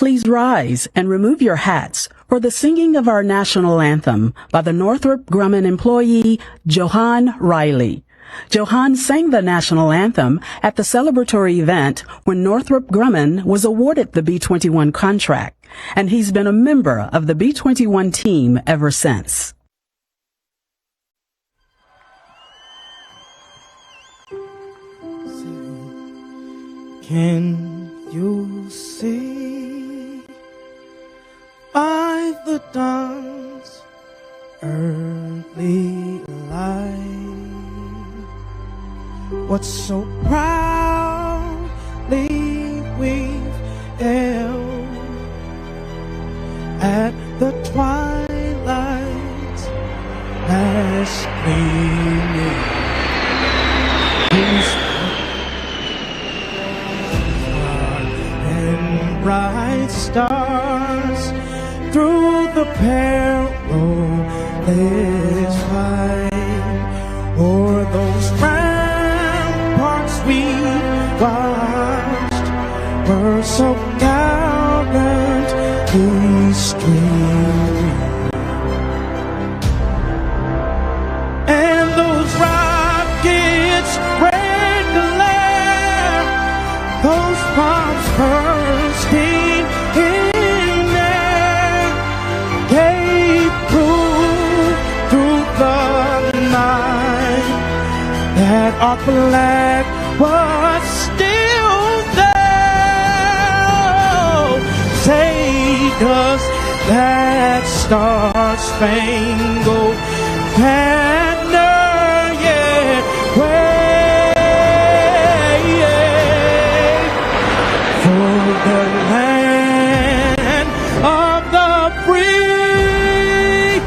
Please rise and remove your hats for the singing of our national anthem by the Northrop Grumman employee, Johan Riley. Johan sang the national anthem at the celebratory event when Northrop Grumman was awarded the B-21 contract, and he's been a member of the B-21 team ever since. Can you see by the dawn's early light what so proudly we've held at the twilight's last gleaming? Bright stars through the perilous fight, o'er those ramparts we watched were so gallantly streaming, and those rockets' red glare, those bombs bursting in air, gave proof through the night that our flag was still there. Saved us that star-spangled banner, yeah, the land of the free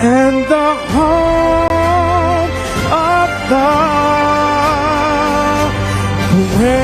and the home of the brave.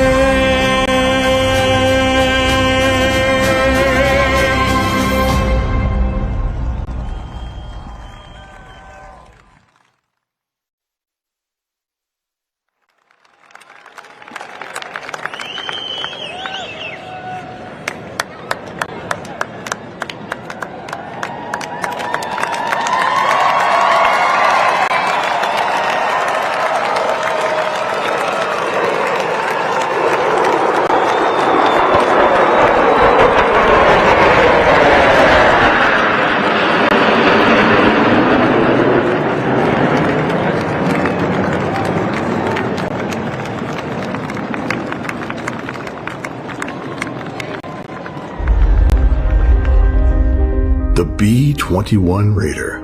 The B-21 Raider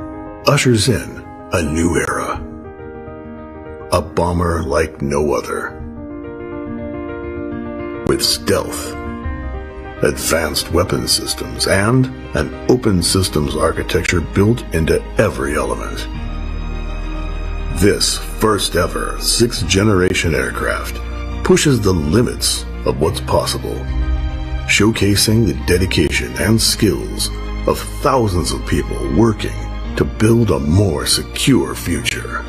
ushers in a new era. A bomber like no other. With stealth, advanced weapon systems, and an open systems architecture built into every element. This first ever 6th generation aircraft pushes the limits of what's possible, showcasing the dedication and skills of thousands of people working to build a more secure future.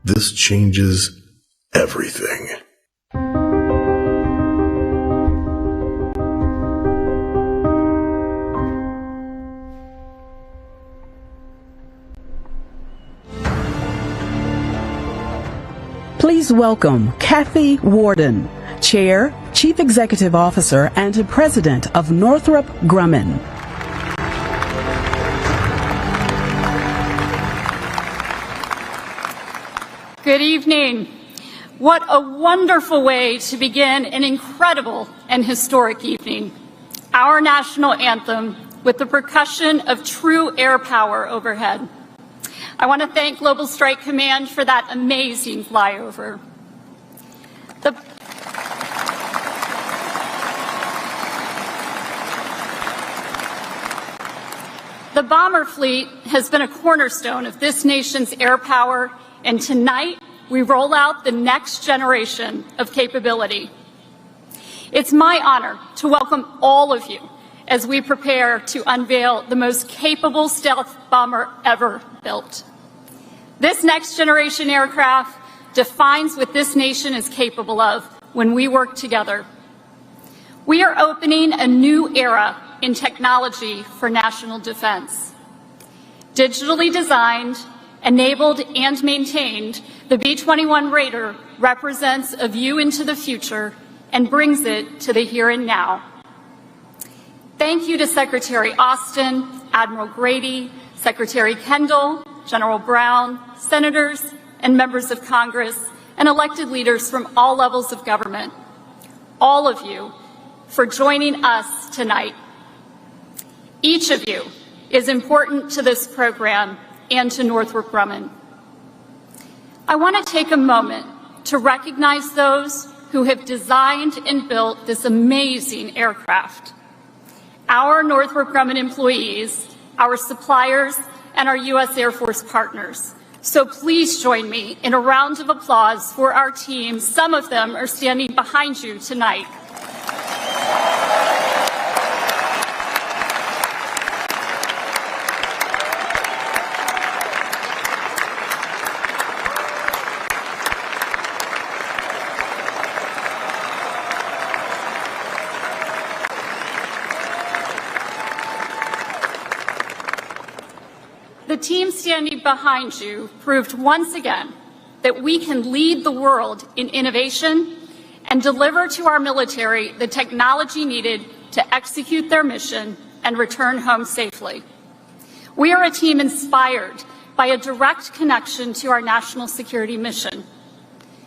This changes everything. Please welcome Kathy Warden, Chair, Chief Executive Officer, and President of Northrop Grumman. Good evening. What a wonderful way to begin an incredible and historic evening. Our national anthem with the percussion of true air power overhead. I want to thank Global Strike Command for that amazing flyover. The bomber fleet has been a cornerstone of this nation's air power, and tonight we roll out the next generation of capability. It's my honor to welcome all of you as we prepare to unveil the most capable stealth bomber ever built. This next generation aircraft defines what this nation is capable of when we work together. We are opening a new era in technology for national defense. Digitally designed, enabled, and maintained, the B-21 Raider represents a view into the future and brings it to the here and now. Thank you to Secretary Austin, Admiral Grady, Secretary Kendall, General Brown, senators and members of Congress, and elected leaders from all levels of government, all of you, for joining us tonight. Each of you is important to this program and to Northrop Grumman. I want to take a moment to recognize those who have designed and built this amazing aircraft. Our Northrop Grumman employees, our suppliers, and our U.S. Air Force partners. So please join me in a round of applause for our team. Some of them are standing behind you tonight. The team standing behind you proved once again that we can lead the world in innovation and deliver to our military the technology needed to execute their mission and return home safely. We are a team inspired by a direct connection to our national security mission.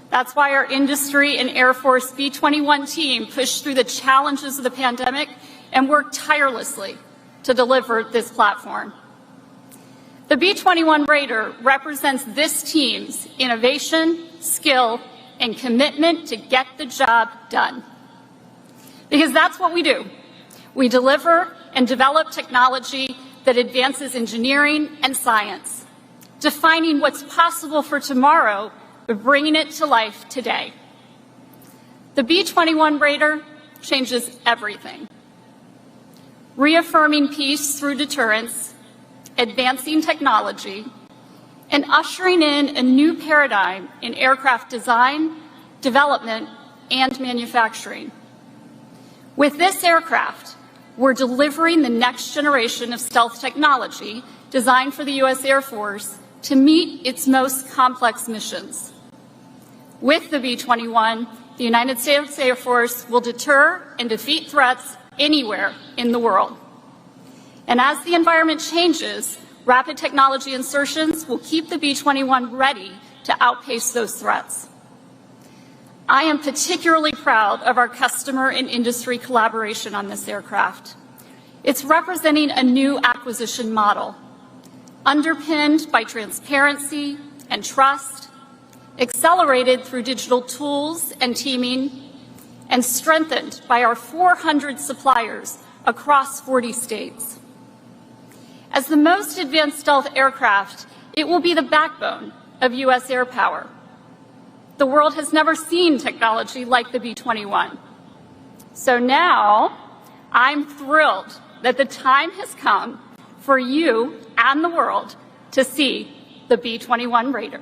That's why our industry and Air Force B-21 team pushed through the challenges of the pandemic and worked tirelessly to deliver this platform. The B-21 Raider represents this team's innovation, skill, and commitment to get the job done. Because that's what we do. We deliver and develop technology that advances engineering and science, defining what's possible for tomorrow, but bringing it to life today. The B-21 Raider changes everything. Reaffirming peace through deterrence, advancing technology, and ushering in a new paradigm in aircraft design, development, and manufacturing. With this aircraft, we're delivering the next generation of stealth technology designed for the U.S. Air Force to meet its most complex missions. With the B-21, the United States Air Force will deter and defeat threats anywhere in the world. And as the environment changes, rapid technology insertions will keep the B-21 ready to outpace those threats. I am particularly proud of our customer and industry collaboration on this aircraft. It's representing a new acquisition model, underpinned by transparency and trust, accelerated through digital tools and teaming, and strengthened by our 400 suppliers across 40 states. As the most advanced stealth aircraft, it will be the backbone of U.S. air power. The world has never seen technology like the B-21. So now, I'm thrilled that the time has come for you and the world to see the B-21 Raider.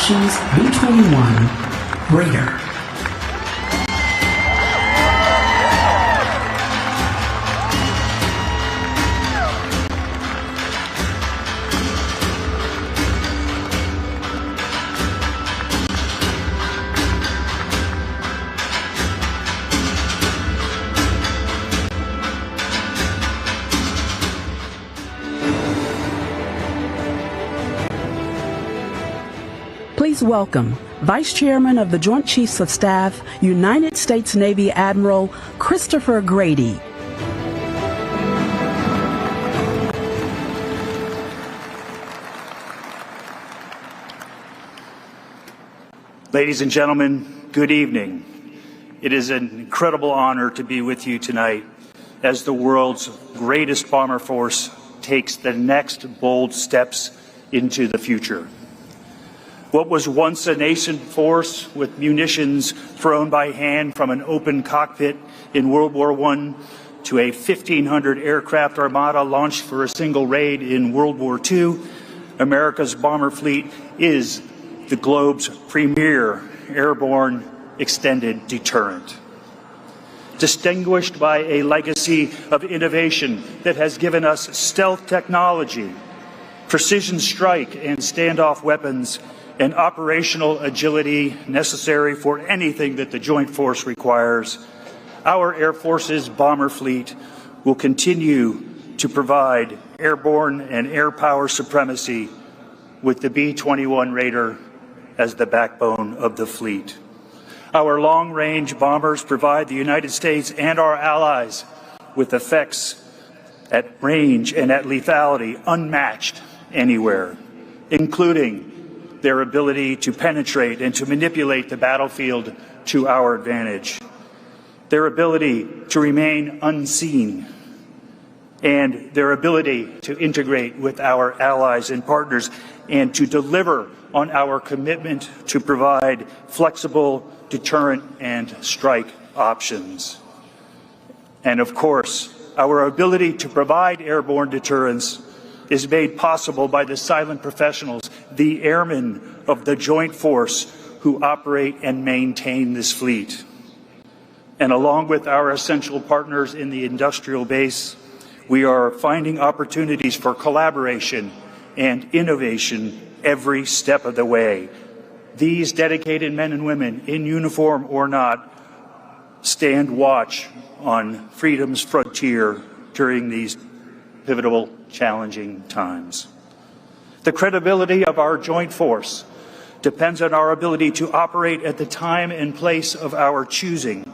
Nation's B-21 Raider. Please welcome Vice Chairman of the Joint Chiefs of Staff, United States Navy Admiral Christopher Grady. Ladies and gentlemen, good evening. It is an incredible honor to be with you tonight as the world's greatest bomber force takes the next bold steps into the future. What was once a nascent force with munitions thrown by hand from an open cockpit in World War I to a 1,500 aircraft armada launched for a single raid in World War II, America's bomber fleet is the globe's premier airborne extended deterrent. Distinguished by a legacy of innovation that has given us stealth technology, precision strike and standoff weapons, and operational agility necessary for anything that the Joint Force requires, our Air Force's bomber fleet will continue to provide airborne and air power supremacy with the B-21 Raider as the backbone of the fleet. Our long-range bombers provide the United States and our allies with effects at range and at lethality unmatched anywhere, including their ability to penetrate and to manipulate the battlefield to our advantage, their ability to remain unseen, and their ability to integrate with our allies and partners and to deliver on our commitment to provide flexible deterrent and strike options. And of course, our ability to provide airborne deterrence is made possible by the silent professionals, the airmen of the Joint Force who operate and maintain this fleet. And along with our essential partners in the industrial base, we are finding opportunities for collaboration and innovation every step of the way. These dedicated men and women, in uniform or not, stand watch on freedom's frontier during these pivotal, challenging times. The credibility of our joint force depends on our ability to operate at the time and place of our choosing,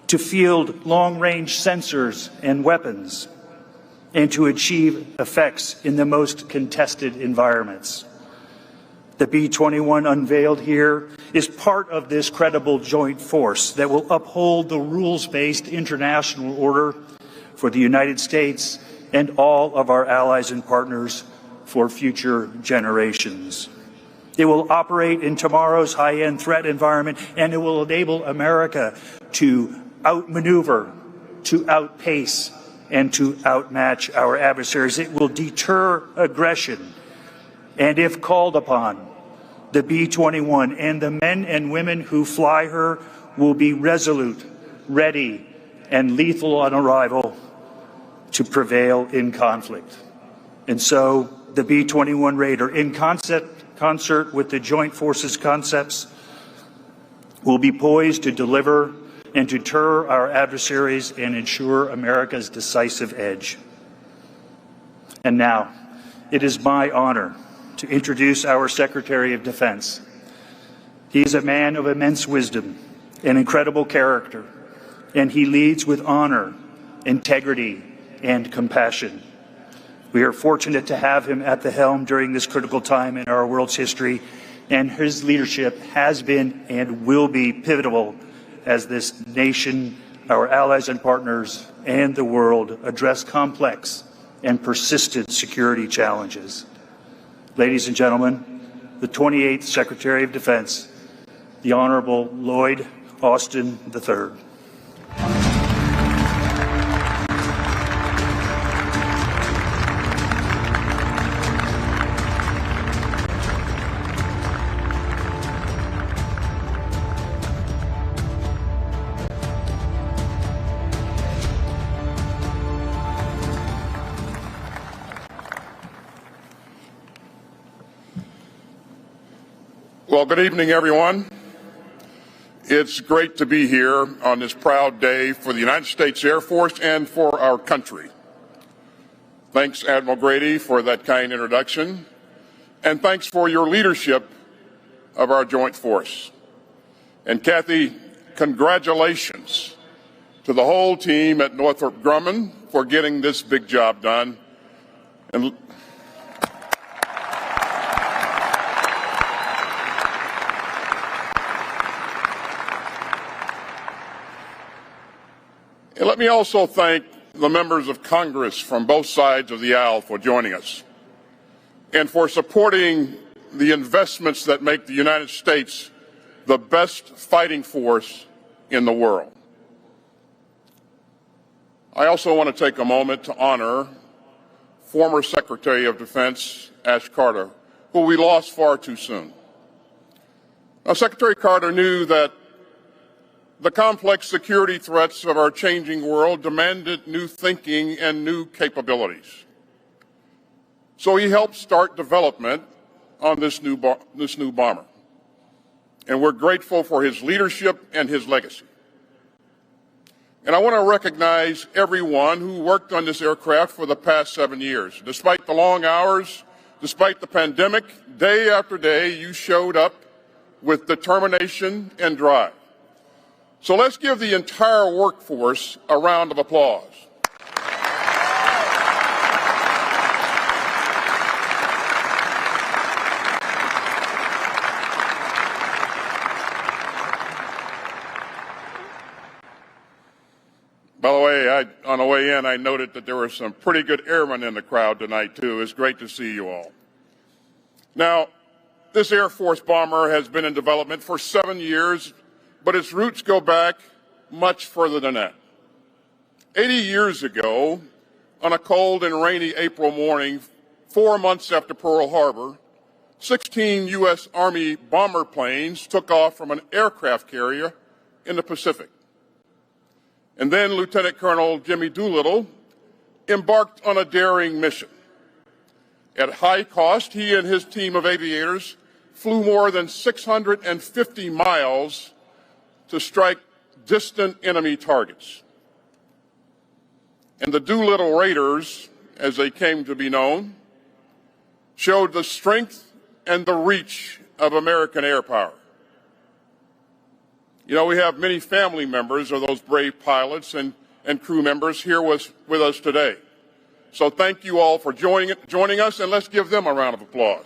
to field long-range sensors and weapons, and to achieve effects in the most contested environments. The B-21 unveiled here is part of this credible joint force that will uphold the rules-based international order for the United States and all of our allies and partners for future generations. It will operate in tomorrow's high-end threat environment, and it will enable America to outmaneuver, to outpace, and to outmatch our adversaries. It will deter aggression, and if called upon, the B-21 and the men and women who fly her will be resolute, ready, and lethal on arrival to prevail in conflict. And so the B-21 Raider, in concert with the Joint Forces concepts, will be poised to deliver and deter our adversaries and ensure America's decisive edge. And now, it is my honor to introduce our Secretary of Defense. He is a man of immense wisdom and incredible character, and he leads with honor, integrity, and compassion. We are fortunate to have him at the helm during this critical time in our world's history, and his leadership has been and will be pivotal as this nation, our allies and partners, and the world address complex and persistent security challenges. Ladies and gentlemen, the 28th Secretary of Defense, the Honorable Lloyd Austin III. Well, good evening, everyone. It's great to be here on this proud day for the United States Air Force and for our country. Thanks, Admiral Grady, for that kind introduction, and thanks for your leadership of our joint force. And Kathy, congratulations to the whole team at Northrop Grumman for getting this big job done. And let me also thank the members of Congress from both sides of the aisle for joining us and for supporting the investments that make the United States the best fighting force in the world. I also want to take a moment to honor former Secretary of Defense Ash Carter, who we lost far too soon. Now, Secretary Carter knew that the complex security threats of our changing world demanded new thinking and new capabilities. So he helped start development on this new bomber. And we're grateful for his leadership and his legacy. And I want to recognize everyone who worked on this aircraft for the past 7 years. Despite the long hours, despite the pandemic, day after day, you showed up with determination and drive. So let's give the entire workforce a round of applause. By the way, on the way in, I noted that there were some pretty good airmen in the crowd tonight, too. It's great to see you all. Now, this Air Force bomber has been in development for 7 years, but its roots go back much further than that. 80 years ago, on a cold and rainy April morning, 4 months after Pearl Harbor, 16 U.S. Army bomber planes took off from an aircraft carrier in the Pacific. And then Lieutenant Colonel Jimmy Doolittle embarked on a daring mission. At high cost, he and his team of aviators flew more than 650 miles to strike distant enemy targets. And the Doolittle Raiders, as they came to be known, showed the strength and the reach of American air power. You know, we have many family members of those brave pilots and crew members here with us today. So thank you all for joining us, and let's give them a round of applause.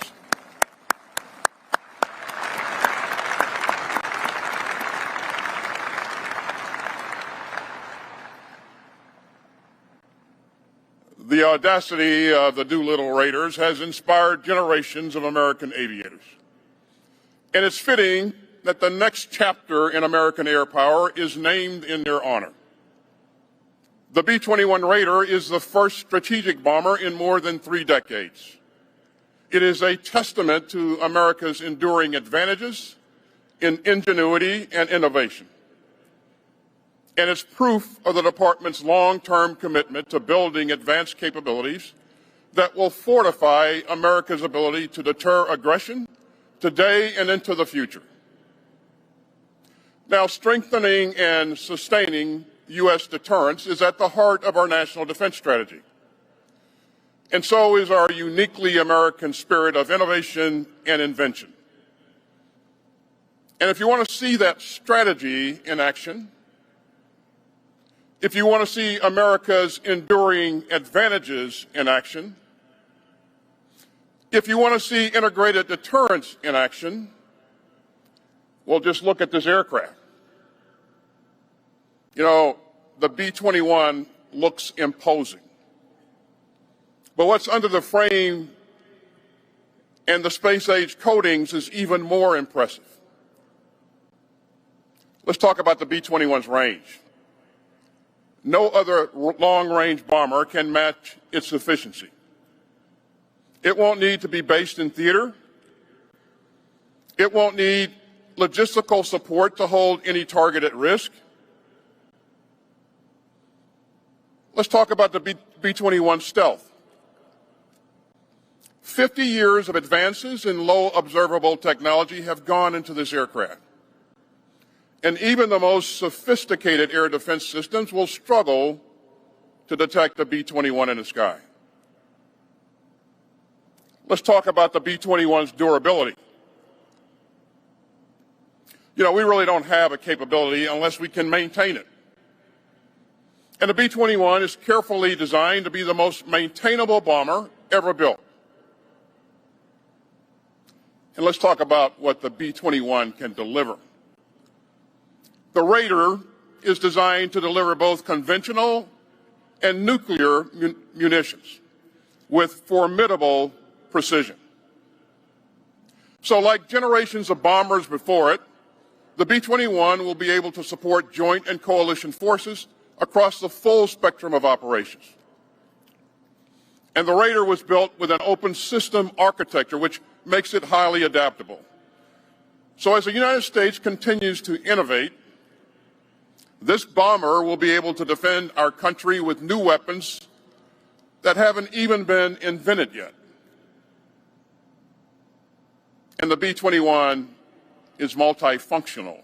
The audacity of the Doolittle Raiders has inspired generations of American aviators. And it's fitting that the next chapter in American air power is named in their honor. The B-21 Raider is the first strategic bomber in more than 3 decades. It is a testament to America's enduring advantages in ingenuity and innovation. And it's proof of the department's long-term commitment to building advanced capabilities that will fortify America's ability to deter aggression today and into the future. Now, strengthening and sustaining U.S. deterrence is at the heart of our national defense strategy. And so is our uniquely American spirit of innovation and invention. And if you want to see that strategy in action, if you want to see America's enduring advantages in action, if you want to see integrated deterrence in action, well, just look at this aircraft. You know, the B-21 looks imposing. But what's under the frame and the space-age coatings is even more impressive. Let's talk about the B-21's range. No other long-range bomber can match its efficiency. It won't need to be based in theater. It won't need logistical support to hold any target at risk. Let's talk about the B-21 stealth. 50 years of advances in low observable technology have gone into this aircraft. And even the most sophisticated air defense systems will struggle to detect the B-21 in the sky. Let's talk about the B-21's durability. We really don't have a capability unless we can maintain it. And the B-21 is carefully designed to be the most maintainable bomber ever built. And let's talk about what the B-21 can deliver. The Raider is designed to deliver both conventional and nuclear munitions with formidable precision. So like generations of bombers before it, the B-21 will be able to support joint and coalition forces across the full spectrum of operations. And the Raider was built with an open system architecture, which makes it highly adaptable. So as the United States continues to innovate, this bomber will be able to defend our country with new weapons that haven't even been invented yet. And the B-21 is multifunctional.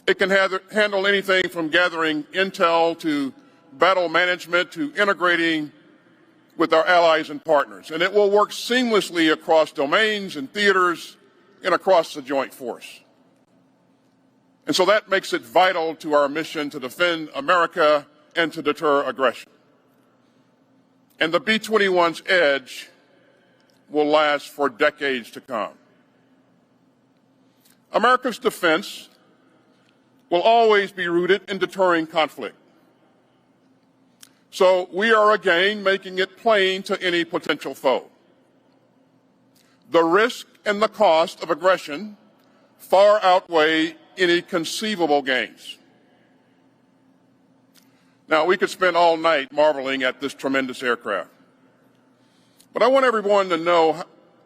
It can handle anything from gathering intel to battle management to integrating with our allies and partners. And it will work seamlessly across domains and theaters and across the joint force. And so that makes it vital to our mission to defend America and to deter aggression. And the B-21's edge will last for decades to come. America's defense will always be rooted in deterring conflict. So we are again making it plain to any potential foe. The risk and the cost of aggression far outweigh any conceivable gains. Now, we could spend all night marveling at this tremendous aircraft. But I want everyone to know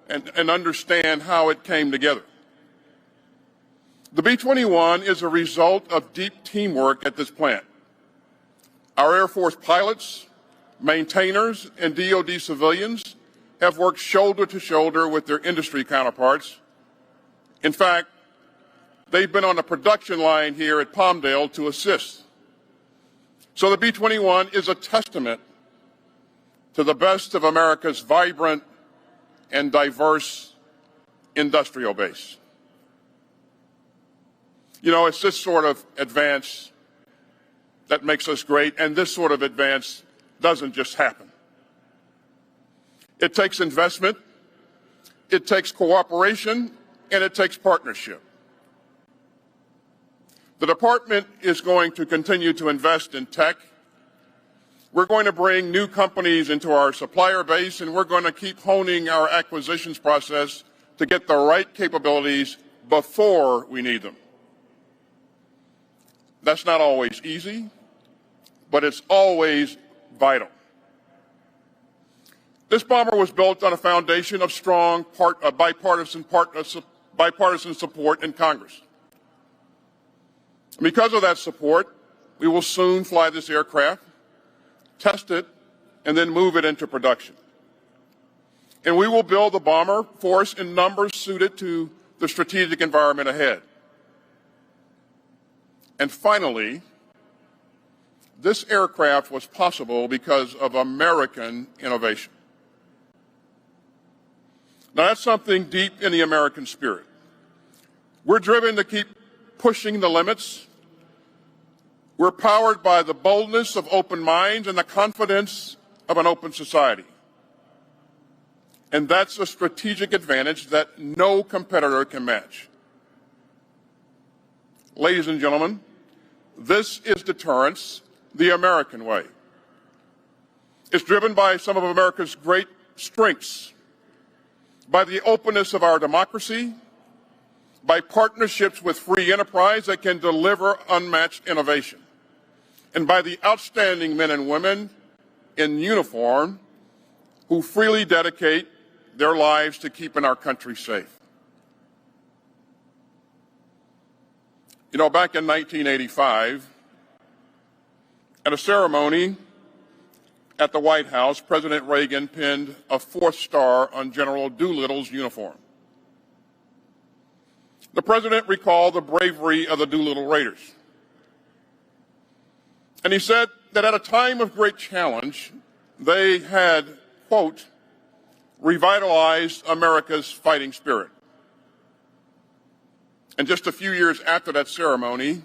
and understand how it came together. The B-21 is a result of deep teamwork at this plant. Our Air Force pilots, maintainers, and DoD civilians have worked shoulder to shoulder with their industry counterparts. In fact, they've been on the production line here at Palmdale to assist. So the B-21 is a testament to the best of America's vibrant and diverse industrial base. It's this sort of advance that makes us great, and this sort of advance doesn't just happen. It takes investment, it takes cooperation, and it takes partnership. The department is going to continue to invest in tech. We're going to bring new companies into our supplier base, and we're going to keep honing our acquisitions process to get the right capabilities before we need them. That's not always easy, but it's always vital. This bomber was built on a foundation of strong bipartisan support in Congress. And because of that support, we will soon fly this aircraft, test it, and then move it into production. And we will build the bomber force in numbers suited to the strategic environment ahead. And finally, this aircraft was possible because of American innovation. Now, that's something deep in the American spirit. We're driven to keep pushing the limits. We're powered by the boldness of open minds and the confidence of an open society. And that's a strategic advantage that no competitor can match. Ladies and gentlemen, this is deterrence the American way. It's driven by some of America's great strengths, by the openness of our democracy, by partnerships with free enterprise that can deliver unmatched innovation, and by the outstanding men and women in uniform who freely dedicate their lives to keeping our country safe. Back in 1985, at a ceremony at the White House, President Reagan pinned a 4th star on General Doolittle's uniform. The president recalled the bravery of the Doolittle Raiders. And he said that at a time of great challenge, they had, quote, revitalized America's fighting spirit. And just a few years after that ceremony,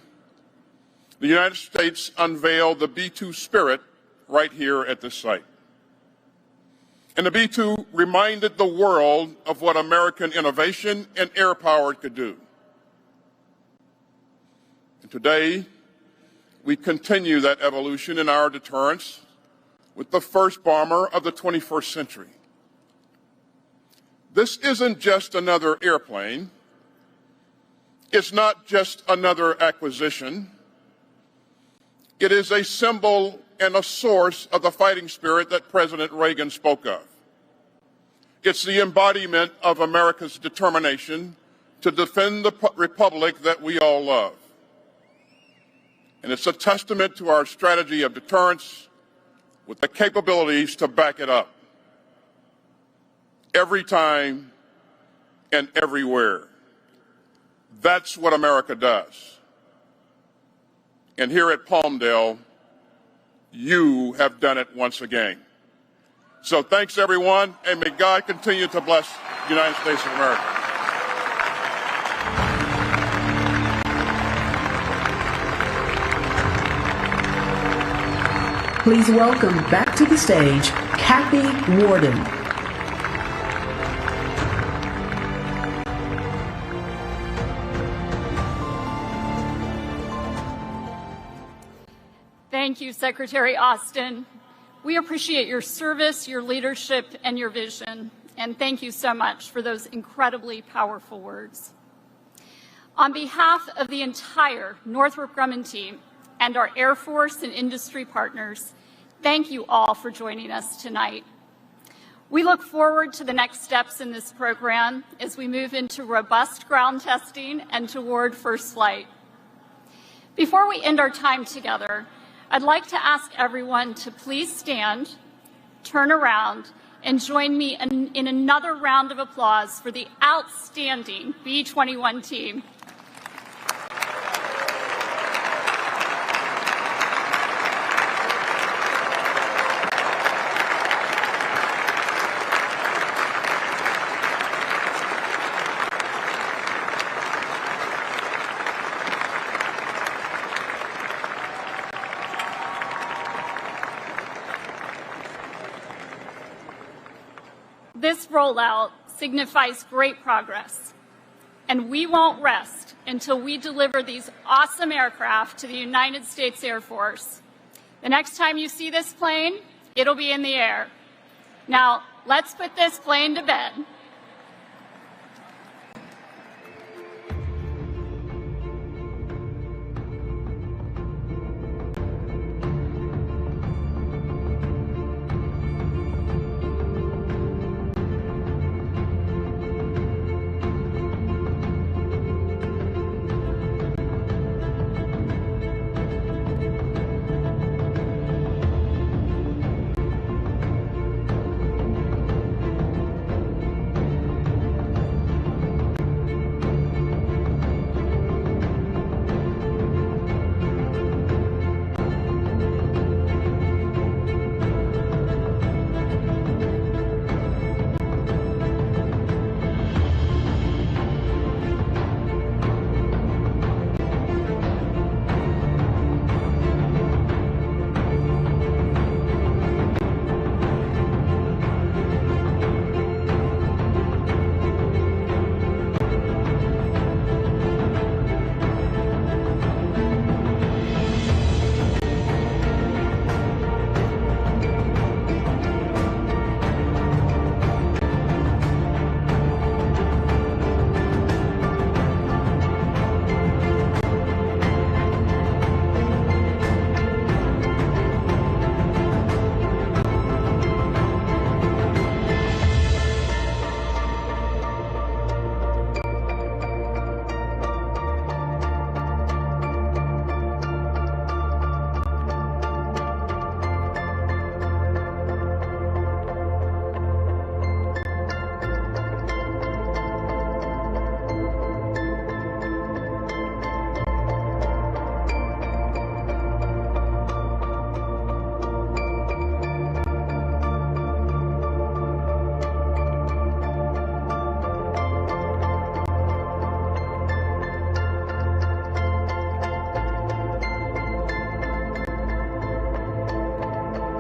the United States unveiled the B-2 Spirit right here at this site. And the B-2 reminded the world of what American innovation and air power could do. And today, we continue that evolution in our deterrence with the first bomber of the 21st century. This isn't just another airplane. It's not just another acquisition. It is a symbol and a source of the fighting spirit that President Reagan spoke of. It's the embodiment of America's determination to defend the republic that we all love. And it's a testament to our strategy of deterrence with the capabilities to back it up. Every time and everywhere. That's what America does. And here at Palmdale, you have done it once again. So thanks, everyone, and may God continue to bless the United States of America. Please welcome back to the stage, Kathy Warden. Thank you, Secretary Austin. We appreciate your service, your leadership, and your vision. And thank you so much for those incredibly powerful words. On behalf of the entire Northrop Grumman team and our Air Force and industry partners, thank you all for joining us tonight. We look forward to the next steps in this program as we move into robust ground testing and toward first flight. Before we end our time together, I'd like to ask everyone to please stand, turn around, and join me in another round of applause for the outstanding B-21 team. This rollout signifies great progress, and we won't rest until we deliver these awesome aircraft to the United States Air Force. The next time you see this plane, it'll be in the air. Now, let's put this plane to bed.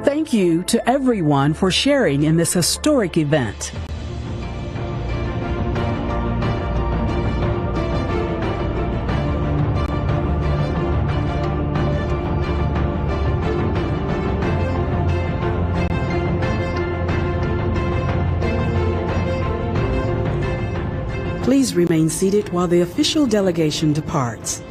Thank you to everyone for sharing in this historic event. Please remain seated while the official delegation departs.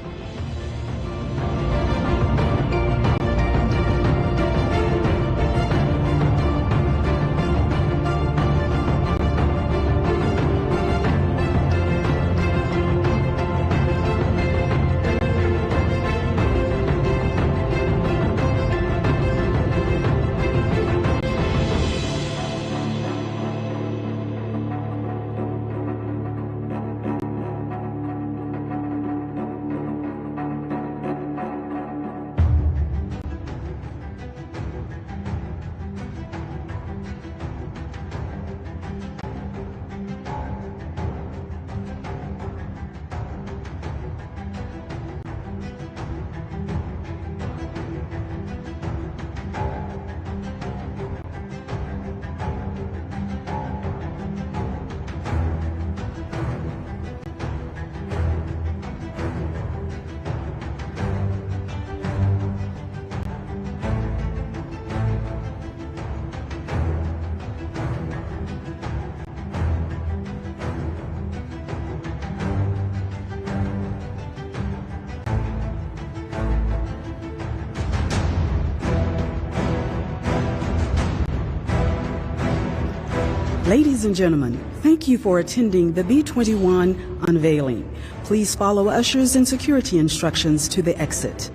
Ladies and gentlemen, thank you for attending the B-21 Unveiling. Please follow ushers and security instructions to the exit.